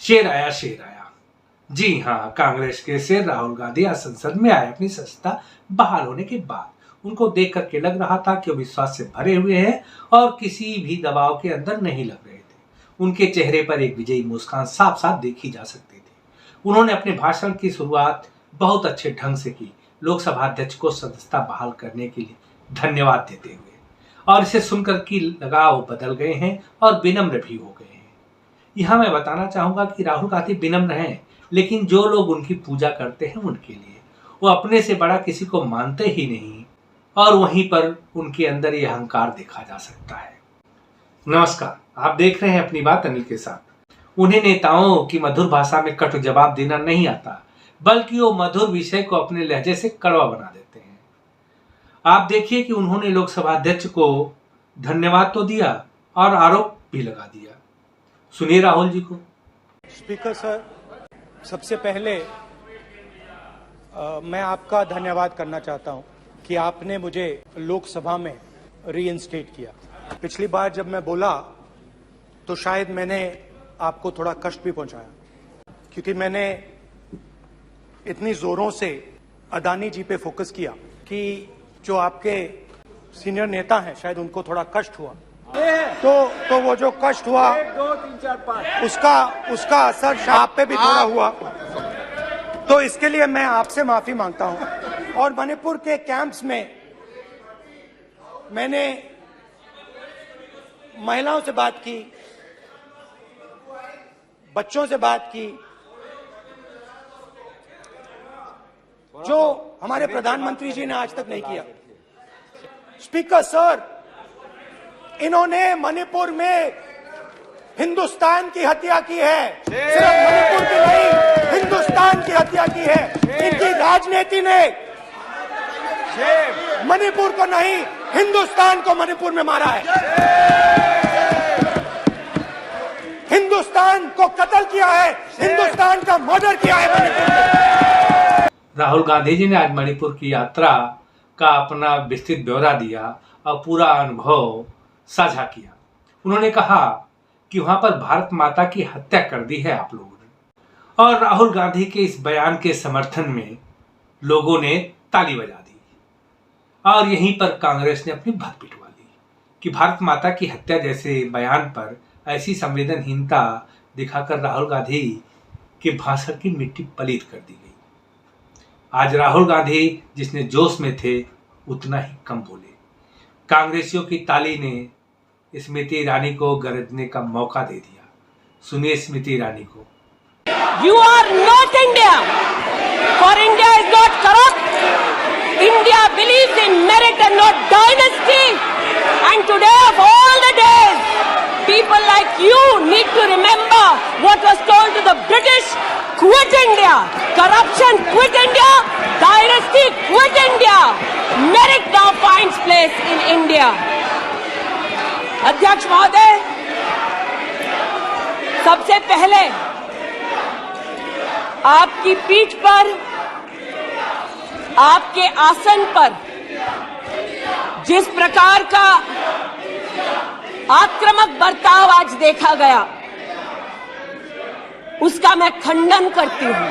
शेर आया शेर आया। जी हाँ, कांग्रेस के शेर राहुल गांधी आज संसद में आए। अपनी सदस्यता बहाल होने के बाद उनको देख करके लग रहा था कि वो विश्वास से भरे हुए हैं और किसी भी दबाव के अंदर नहीं लग रहे थे। उनके चेहरे पर एक विजयी मुस्कान साफ साफ देखी जा सकती थी। उन्होंने अपने भाषण की शुरुआत बहुत अच्छे ढंग से की, लोकसभा अध्यक्ष को सदस्यता बहाल करने के लिए धन्यवाद देते हुए, और इसे सुनकर की लगाव बदल गए हैं और विनम्र भी हो गए हैं। यहाँ मैं बताना चाहूंगा कि राहुल गांधी विनम्र हैं, लेकिन जो लोग उनकी पूजा करते हैं उनके लिए वो अपने से बड़ा किसी को मानते ही नहीं, और वहीं पर उनके अंदर ये अहंकार देखा जा सकता है। नमस्कार, आप देख रहे हैं अपनी बात अनिल के साथ। उन्हें नेताओं की मधुर भाषा में कटु जवाब देना नहीं आता, बल्कि वो मधुर विषय को अपने लहजे से कड़वा बना देते हैं। आप देखिए कि उन्होंने लोकसभा अध्यक्ष को धन्यवाद तो दिया और आरोप भी लगा दिया। सुनिए राहुल जी को। स्पीकर सर, सबसे पहले मैं आपका धन्यवाद करना चाहता हूं कि आपने मुझे लोकसभा में रीइंस्टेट किया। पिछली बार जब मैं बोला तो शायद मैंने आपको थोड़ा कष्ट भी पहुंचाया, क्योंकि मैंने इतनी जोरों से अदानी जी पे फोकस किया कि जो आपके सीनियर नेता हैं शायद उनको थोड़ा कष्ट हुआ। तो वो जो कष्ट हुआ 1, 2, 3, 4, 5 उसका असर आप पे भी थोड़ा हुआ। तो इसके लिए मैं आपसे माफी मांगता हूं। और मणिपुर के कैंप्स में मैंने महिलाओं से बात की, बच्चों से बात की, जो हमारे प्रधानमंत्री जी ने आज तक नहीं किया। स्पीकर सर, इन्होंने मणिपुर में हिंदुस्तान की हत्या की है। सिर्फ मणिपुर की नहीं, हिंदुस्तान की हत्या की है। इनकी राजनीति ने मणिपुर को नहीं, हिंदुस्तान को मणिपुर में मारा है। हिंदुस्तान को कत्ल किया है, हिंदुस्तान का मर्डर किया है मणिपुर में। राहुल गांधी जी ने आज मणिपुर की यात्रा का अपना विस्तृत ब्यौरा दिया और पूरा अनुभव साझा किया। उन्होंने कहा कि वहां पर भारत माता की हत्या कर दी है आप लोगों ने, और राहुल गांधी के इस बयान के समर्थन में लोगों ने ताली बजा दी। और यहीं पर कांग्रेस ने अपनी भत पिटवा ली कि भारत माता की हत्या जैसे बयान पर ऐसी संवेदनहीनता दिखाकर राहुल गांधी के भाषण की मिट्टी पलीत कर दी गई। आज राहुल गांधी जितने जोश में थे उतना ही कम बोले। कांग्रेसियों की ताली ने स्मृति ईरानी को गरजने का मौका दे दिया। सुनिए स्मृति ईरानी को। You are not India, for India is not corrupt. India believes in merit and not dynasty. And today of all the days, people like you need to remember what was told to the British: quit India, corruption quit India, dynasty quit India. Merit now finds place in India. अध्यक्ष महोदय, सबसे पहले आपकी पीठ पर, आपके आसन पर जिस प्रकार का आक्रामक बर्ताव आज देखा गया, उसका मैं खंडन करती हूं।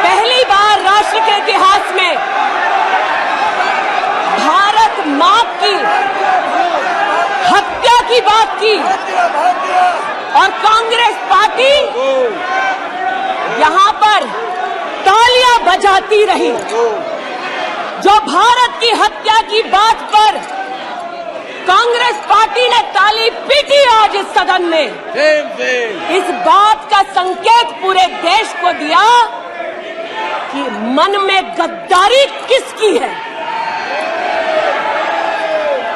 पहली बार राष्ट्र के इतिहास में भारत मां की हत्या की बात की और कांग्रेस पार्टी यहां पर तालियां बजाती रही। जो भारत की हत्या की बात पर कांग्रेस पार्टी ने ताली पीटी आज इस सदन में, इस बात का संकेत पूरे देश को दिया कि मन में गद्दारी किसकी है।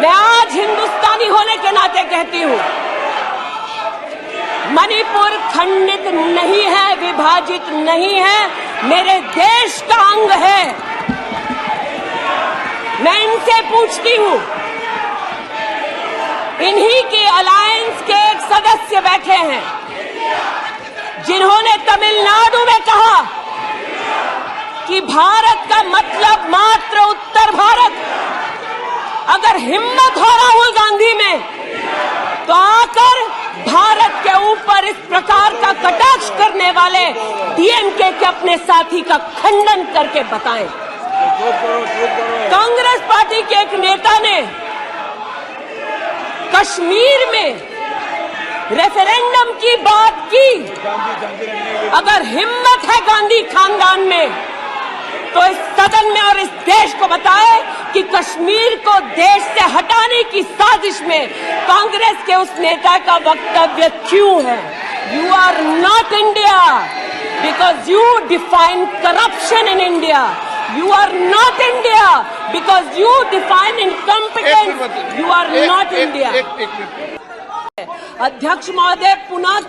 मैं आज हिंदुस्तानी होने के नाते कहती हूं, मणिपुर खंडित नहीं है, विभाजित नहीं है, मेरे देश का अंग है। मैं इनसे पूछती हूं, इन्हीं के अलायंस के एक सदस्य बैठे हैं जिन्होंने तमिलनाडु में कहा कि भारत का मतलब मात्र उत्तर भारत। अगर हिम्मत हो राहुल गांधी में तो आकर भारत और इस प्रकार का कटाक्ष करने वाले डीएमके के अपने साथी का खंडन करके बताएं। कांग्रेस पार्टी के एक नेता ने कश्मीर में रेफरेंडम की बात की। अगर हिम्मत है गांधी खानदान में तो इस सदन में और इस देश को बताए कि कश्मीर को देश से हटाने की साजिश में कांग्रेस के उस नेता का वक्तव्य क्यों है। You are not India because you define corruption in India. You are not India because you define incompetence. You are not India. अध्यक्ष महोदय, पुनः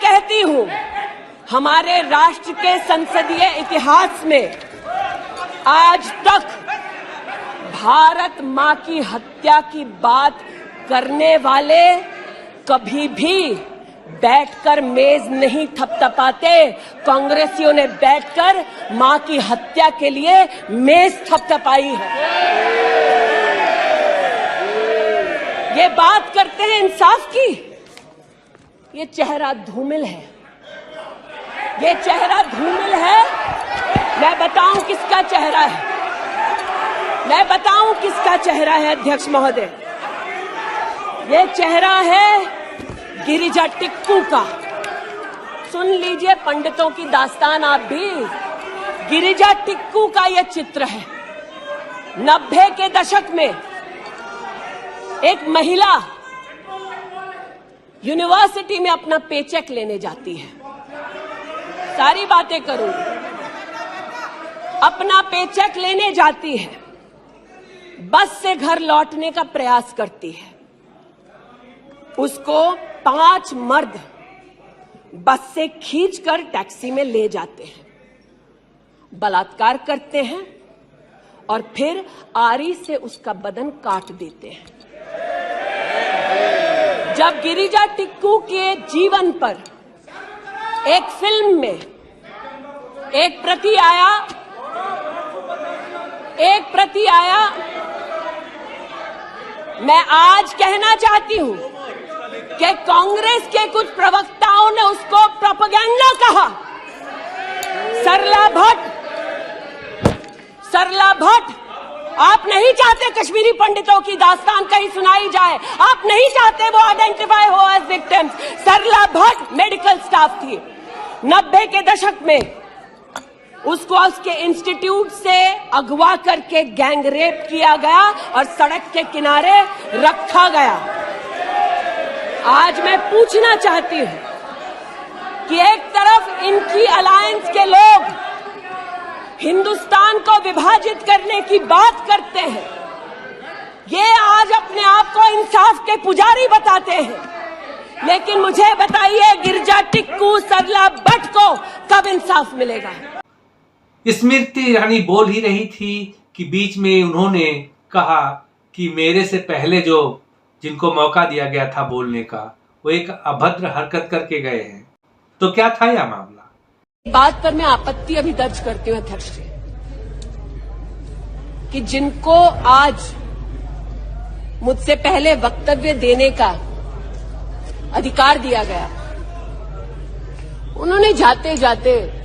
कहती हूं, हमारे राष्ट्र के संसदीय इतिहास में आज तक भारत मां की हत्या की बात करने वाले कभी भी बैठकर मेज नहीं थपथपाते। कांग्रेसियों ने बैठकर मां की हत्या के लिए मेज थपथपाई है। ये बात करते हैं इंसाफ की। ये चेहरा धूमिल है, ये चेहरा धूमिल है। मैं बताऊं किसका चेहरा है, मैं बताऊं किसका चेहरा है अध्यक्ष महोदय। ये चेहरा है गिरिजा टिक्कू का। सुन लीजिए पंडितों की दास्तान आप भी। गिरिजा टिक्कू का यह चित्र है। 90 के दशक में एक महिला यूनिवर्सिटी में अपना पेचेक लेने जाती है। सारी बातें करूंगी। अपना पेचेक लेने जाती है, बस से घर लौटने का प्रयास करती है। उसको 5 मर्द बस से खींचकर टैक्सी में ले जाते हैं, बलात्कार करते हैं और फिर आरी से उसका बदन काट देते हैं। जब गिरिजा टिक्कू के जीवन पर एक फिल्म में एक प्रति आया, मैं आज कहना चाहती हूं कि कांग्रेस के कुछ प्रवक्ताओं ने उसको प्रोपेगेंडा कहा। सरला भट्ट, आप नहीं चाहते कश्मीरी पंडितों की दास्तान कहीं सुनाई जाए, आप नहीं चाहते वो आइडेंटिफाई हो एज विक्टिम्स। सरला भट्ट मेडिकल स्टाफ थी। 90 के दशक में उसको उसके इंस्टीट्यूट से अगवा करके गैंग रेप किया गया और सड़क के किनारे रखा गया। आज मैं पूछना चाहती हूं कि एक तरफ इनकी अलायंस के लोग हिंदुस्तान को विभाजित करने की बात करते हैं, ये आज अपने आप को इंसाफ के पुजारी बताते हैं, लेकिन मुझे बताइए गिरिजा टिक्कू, सरला भट्ट को कब इंसाफ मिलेगा। स्मृति ईरानी बोल ही रही थी कि बीच में उन्होंने कहा कि मेरे से पहले जिनको मौका दिया गया था बोलने का, वो एक अभद्र हरकत करके गए हैं। तो क्या था यह मामला? बात पर मैं आपत्ति अभी दर्ज करती हूं अध्यक्ष जी, कि जिनको आज मुझसे पहले वक्तव्य देने का अधिकार दिया गया, उन्होंने जाते जाते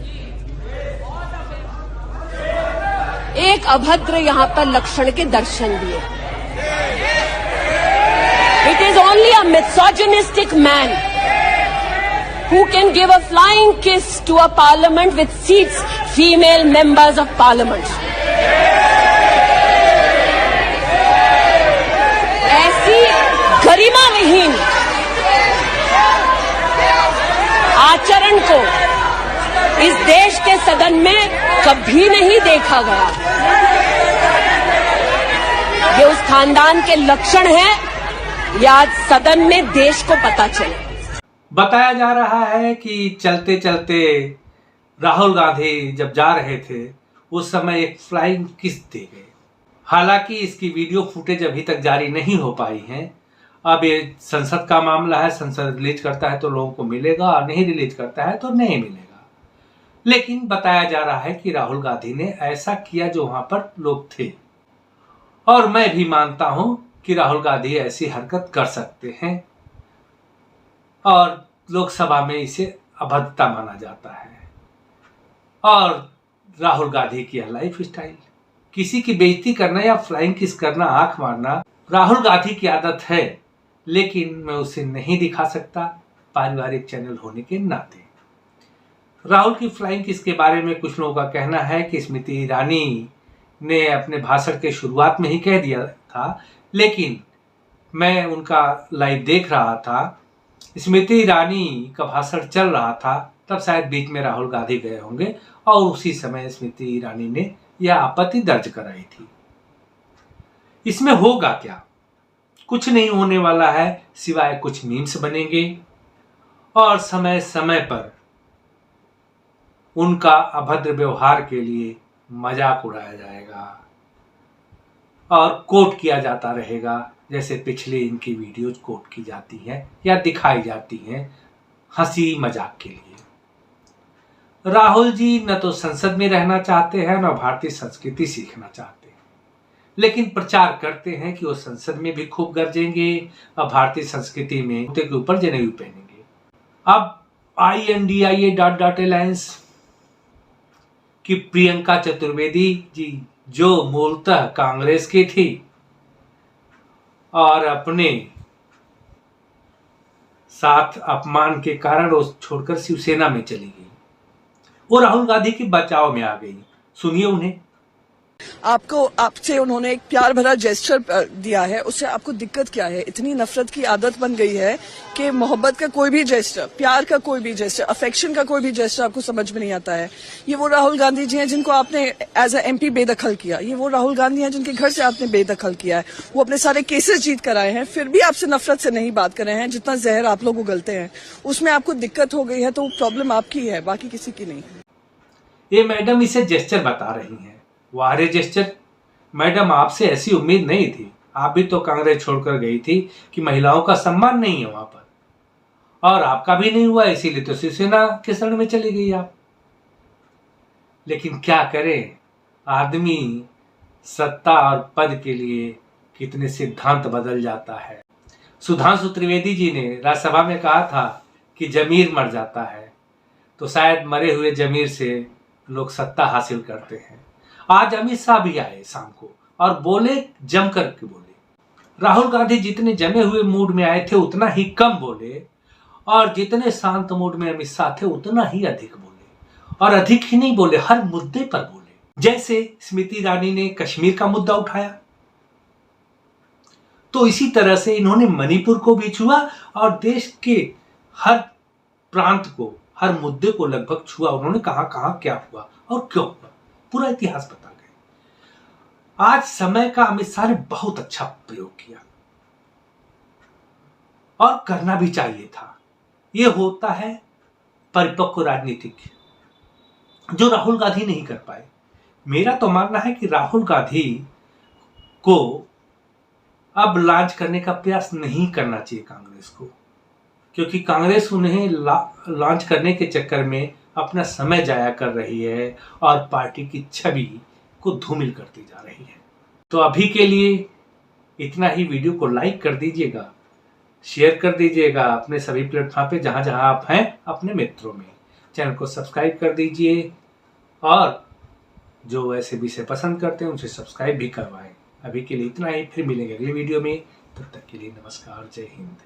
एक अभद्र यहां पर लक्षण के दर्शन दिए। It is only a misogynistic man who can give a flying kiss to a parliament with seats female members of parliament. ऐसी गरिमा विहीन आचरण को इस देश के सदन में कभी नहीं देखा गया। ये उस खानदान के लक्षण हैं, या आज सदन में देश को पता चले। बताया जा रहा है कि चलते चलते राहुल गांधी जब जा रहे थे उस समय एक फ्लाइंग किस दे गए। हालांकि इसकी वीडियो फुटेज अभी तक जारी नहीं हो पाई है। अब ये संसद का मामला है, संसद रिलीज करता है तो लोगों को मिलेगा और नहीं रिलीज करता है तो नहीं मिलेगा। लेकिन बताया जा रहा है कि राहुल गांधी ने ऐसा किया जो वहां पर लोग थे, और मैं भी मानता हूं कि राहुल गांधी ऐसी हरकत कर सकते हैं। और लोकसभा में इसे अभद्रता माना जाता है। और राहुल गांधी की लाइफ स्टाइल, किसी की बेइज्जती करना या फ्लाइंग किस करना, आंख मारना राहुल गांधी की आदत है, लेकिन मैं उसे नहीं दिखा सकता पारिवारिक चैनल होने के नाते। राहुल की फ्लाइंग किस के बारे में कुछ लोगों का कहना है कि स्मृति ईरानी ने अपने भाषण के शुरुआत में ही कह दिया था, लेकिन मैं उनका लाइव देख रहा था, स्मृति ईरानी का भाषण चल रहा था, तब शायद बीच में राहुल गांधी गए होंगे और उसी समय स्मृति ईरानी ने यह आपत्ति दर्ज कराई थी। इसमें होगा क्या? कुछ नहीं होने वाला है, सिवाय कुछ मीम्स बनेंगे और समय समय पर उनका अभद्र व्यवहार के लिए मजाक उड़ाया जाएगा और कोट किया जाता रहेगा, जैसे पिछले इनकी वीडियोज कोट की जाती हैं या दिखाई जाती हैं हंसी मजाक के लिए। राहुल जी न तो संसद में रहना चाहते हैं, न भारतीय संस्कृति सीखना चाहते हैं, लेकिन प्रचार करते हैं कि वो संसद में भी खूब गरजेंगे और भारतीय संस्कृति में जूते के ऊपर जनेऊ पहनेंगे। अब INDIA अलायंस की प्रियंका चतुर्वेदी जी, जो मूलतः कांग्रेस की थी और अपने साथ अपमान के कारण वो छोड़कर शिवसेना में चली गई, वो राहुल गांधी के बचाव में आ गई। सुनिए उन्हें। आपसे उन्होंने एक प्यार भरा जेस्चर दिया है, उससे आपको दिक्कत क्या है? इतनी नफरत की आदत बन गई है कि मोहब्बत का कोई भी जेस्चर, प्यार का कोई भी जेस्चर, अफेक्शन का कोई भी जेस्चर आपको समझ में नहीं आता है। ये वो राहुल गांधी जी हैं जिनको आपने एज ए MP बेदखल किया, ये वो राहुल गांधी हैं जिनके घर से आपने बेदखल किया है। वो अपने सारे केसेस जीत कर आए हैं, फिर भी आपसे नफरत से नहीं बात कर रहे हैं। जितना जहर आप लोग उगलते हैं उसमें आपको दिक्कत हो गई है, तो प्रॉब्लम आपकी है, बाकी किसी की नहीं। ये मैडम इसे जेस्चर बता रही हैं। वारे जेस्चर मैडम, आपसे ऐसी उम्मीद नहीं थी। आप भी तो कांग्रेस छोड़कर गई थी कि महिलाओं का सम्मान नहीं है वहां पर, और आपका भी नहीं हुआ, इसीलिए तो शिवसेना के शरण में चली गई आप। लेकिन क्या करें, आदमी सत्ता और पद के लिए कितने सिद्धांत बदल जाता है। सुधांशु त्रिवेदी जी ने राज्यसभा में कहा था कि जमीर मर जाता है, तो शायद मरे हुए जमीर से लोग सत्ता हासिल करते हैं। आज अमित शाह भी आए शाम को और बोले, जम करके बोले। राहुल गांधी जितने जमे हुए मूड में आए थे उतना ही कम बोले, और जितने शांत मूड में अमित शाह थे उतना ही अधिक बोले, और अधिक ही नहीं बोले, हर मुद्दे पर बोले। जैसे स्मृति ईरानी ने कश्मीर का मुद्दा उठाया, तो इसी तरह से इन्होंने मणिपुर को भी छुआ और देश के हर प्रांत को, हर मुद्दे को लगभग छुआ। उन्होंने कहां क्या हुआ और क्यों हुआ, पूरा इतिहास बता गए। आज समय का अमित शाह ने बहुत अच्छा प्रयोग किया और करना भी चाहिए था। यह होता है परिपक्व राजनीतिक, जो राहुल गांधी नहीं कर पाए। मेरा तो मानना है कि राहुल गांधी को अब लॉन्च करने का प्रयास नहीं करना चाहिए कांग्रेस को, क्योंकि कांग्रेस उन्हें लॉन्च करने के चक्कर में अपना समय जाया कर रही है और पार्टी की छवि को धूमिल करती जा रही है। तो अभी के लिए इतना ही। वीडियो को लाइक कर दीजिएगा, शेयर कर दीजिएगा अपने सभी प्लेटफॉर्म पे जहां जहां आप हैं अपने मित्रों में। चैनल को सब्सक्राइब कर दीजिए, और जो ऐसे विषय पसंद करते हैं उनसे सब्सक्राइब भी करवाएं। अभी के लिए इतना ही, फिर मिलेंगे अगली वीडियो में। तब तक के लिए नमस्कार, जय हिंद।